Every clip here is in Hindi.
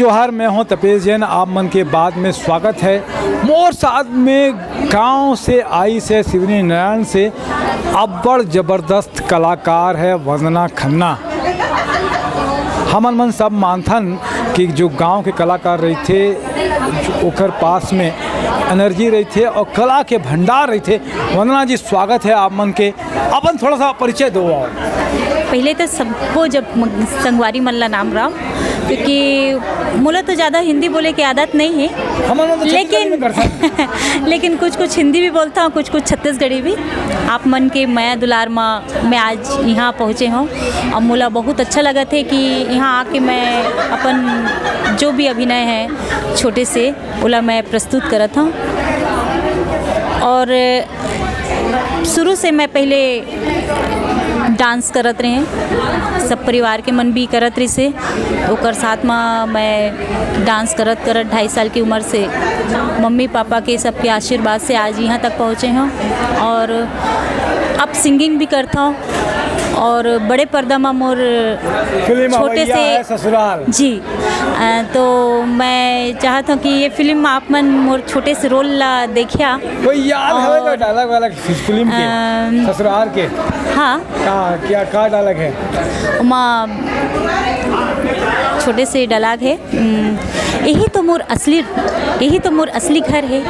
जोहार, मैं हूं तपेश जैन। आप मन के बाद में स्वागत है। मोर साथ में गांव से आई से शिवनी नारायण से अब्बड़ ज़बरदस्त कलाकार है वंदना खन्ना। हमन मन सब मानथन कि जो गांव के कलाकार रही थे ओकर पास में एनर्जी रही थे और कला के भंडार रही थे। वंदना जी, स्वागत है आप मन के। अपन थोड़ा सा परिचय दो। पहले तो सबको जब संगवारी मल्ला नाम राम, क्योंकि मुझे तो ज़्यादा हिंदी बोले की आदत नहीं है, लेकिन कुछ हिंदी भी बोलता हूँ, कुछ छत्तीसगढ़ी भी। आप मन के माया दुलार में मैं आज यहाँ पहुँचे हूँ और मुझे बहुत अच्छा लगा थे कि यहाँ आके मैं अपन जो भी अभिनय है छोटे से उला मैं प्रस्तुत करत हूँ। और शुरू से मैं पहले डांस करत रहे, सब परिवार के मन भी करत रही से ओकर साथ में मैं डांस करत 2.5 साल की उम्र से मम्मी पापा के सबके आशीर्वाद से आज यहाँ तक पहुँचे हैं। और अब सिंगिंग भी करता हूँ और बड़े पर्दा में मोर छोटे से ससुराल जी। तो मैं चाहता हूँ कि ये फिल्म में आप मन मोर छोटे से रोल ला देखिया। कोई याद है कोई डायलॉग वाला फिल्म के ससुराल के? हाँ, क्या डायलॉग है? माँ छोटे से डायलॉग है, यही तो मोर असली घर है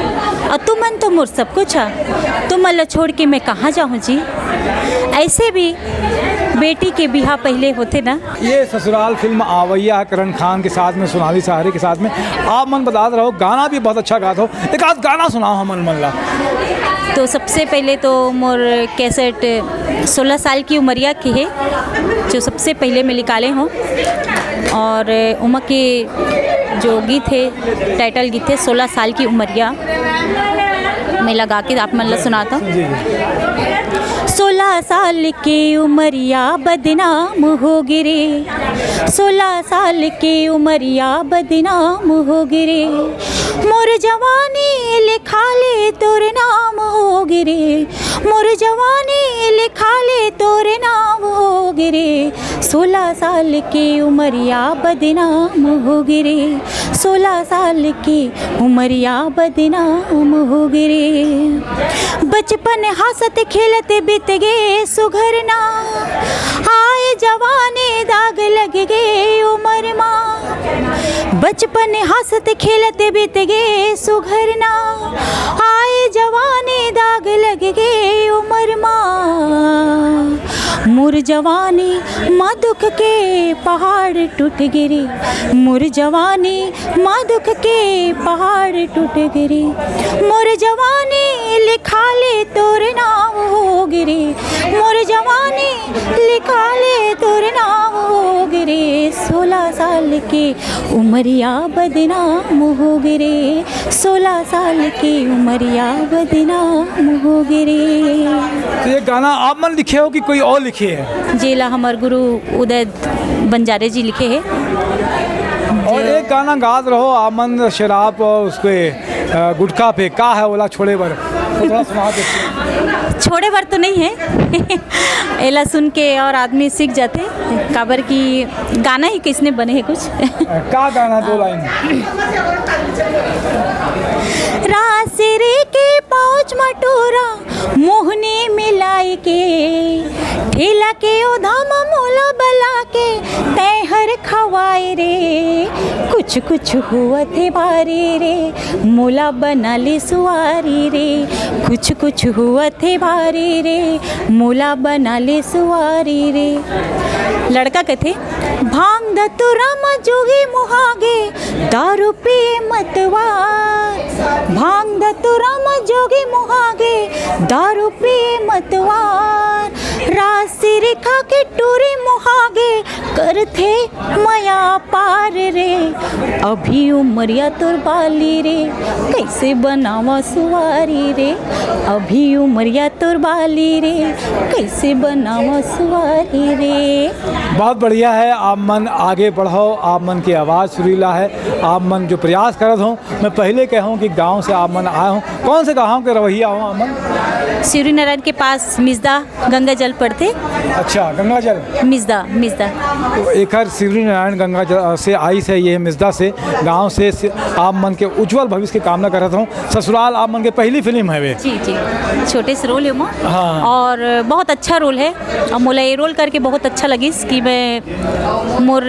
और तुम मन तो मोर सब कुछ है, तुम अल्लाह छोड़ के मैं कहाँ जाऊँ जी। ऐसे भी बेटी के बिहा पहले होते ना। ये ससुराल फिल्म आवैया करण खान के साथ में, सोनाली सहारे के साथ में। आप मन बता रहो, गाना भी बहुत अच्छा गाता हो, एक आध गाना सुनाओ हमन मन ला। तो सबसे पहले तो मोर कैसेट 16 साल की उमरिया की है जो सबसे पहले मैं निकाले हूँ। और उमा के जो गीत है, टाइटल गीत है 16 साल की उमरिया, मैं लगा के आप मन ला सुनाता हूँ। 16 साल की उमरिया बदनाम हो गिरे, 16 साल की उमरिया बदनाम हो गिरे, मोर जवानी लिखा ले तोरे नाम हो गिरे, मोर जवानी लिखा ले तोरे नाम हो गिरे, 16 साल की उमरिया बदनाम हो गिरे, 16 साल की उमरिया बदनाम हो गिरे। बचपन हंसते खेलते बीत गे सुघरना, आए जवानी दाग लग गे उमर माँ। बचपन हंसते खेलते बीत गे सुघरना, आए जवानी दाग लग गे उमर माँ। मोर जवानी माँ दुख के पहाड़ टूट गिरी, मोर जवानी माँ दुख के पहाड़ टूट गिरी, मोर जवानी लिखा ले तोरे नाम हो गिरी, मोर जवानी लिखा ले तोरे नाम हो गिरी, 16 साल की उमरिया बदनाम हो गिरे, 16 साल की उमरिया बदनाम हो गिरे। तो ये गाना आप मन लिखे हो कि कोई और लिखे है? जी ला हमारे गुरु उदय बंजारे जी लिखे हैं। और एक गाना गात रहो आप मन शराब उसके गुटखा पे का है ओला छोड़े बर, तो थोड़ा सुना दो। छोड़े बर तो नहीं है एला सुन के और आदमी सीख जाते काबर की गाना ही किसने बने है कुछ का गाना 2 लाइन? रासिरे के पाँच मटोरा मोहने मिलाई के, ठेला के उधाम मोला बला के तैहर खवाए रे, कुछ हुआ थे बारी रे मोला बना ले सुवारी रे, कुछ हुआ थे बारी रे मोला बना ले सुवारी रे। लड़का कहते भांग दतुरा म जोगी मुहागे, दारू पिए मतवार, भांग दतुरा म जोगी मुहागे, दारू पिए मतवार, राशि रेखा के टूरी मुहागे करथे मया पार रे, अभी उमरिया तोर बाली रे कैसे बनावा सुवारी रे, अभी उमरिया तोर बाली रे कैसे बनावा सुवारी रे। बहुत बढ़िया है। आप मन आगे बढ़ो, आप मन की आवाज़ सुरीला है, आप मन जो प्रयास करत हो। मैं पहले कहूँ कि गांव से आप मन आए हूँ, कौन से गाँव के रवैया हो आप मन? शिवरी नारायण के पास मिजदा गंगा जल पड़ते। अच्छा, गंगा जल मिसदा मिसदा एकर शिवरी नारायण गंगा जल से आई से ये मिसदा से गांव से आप मन के उज्जवल भविष्य की कामना करता हूँ। ससुराल आप मन के पहली फिल्म है वे। जी जी, छोटे से रोल है वो। हाँ। और बहुत अच्छा रोल है और मोला ये रोल करके बहुत अच्छा लगिस कि मैं मोर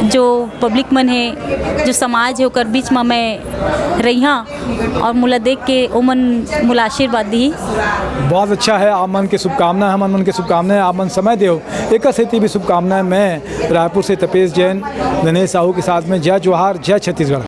जो पब्लिक मन है, जो समाज है, ओकर बीच में मैं रही हाँ और मोला देख के ओमन मोला आशीर्वाद दी। बहुत अच्छा है। आप मन की शुभकामनाएं, हम मन की शुभकामनाएं, आप मन समय देव एक सेती भी शुभकामनाएं। मैं रायपुर से तपेश जैन, दिनेश साहू के साथ में जय जोहार, जय छत्तीसगढ़।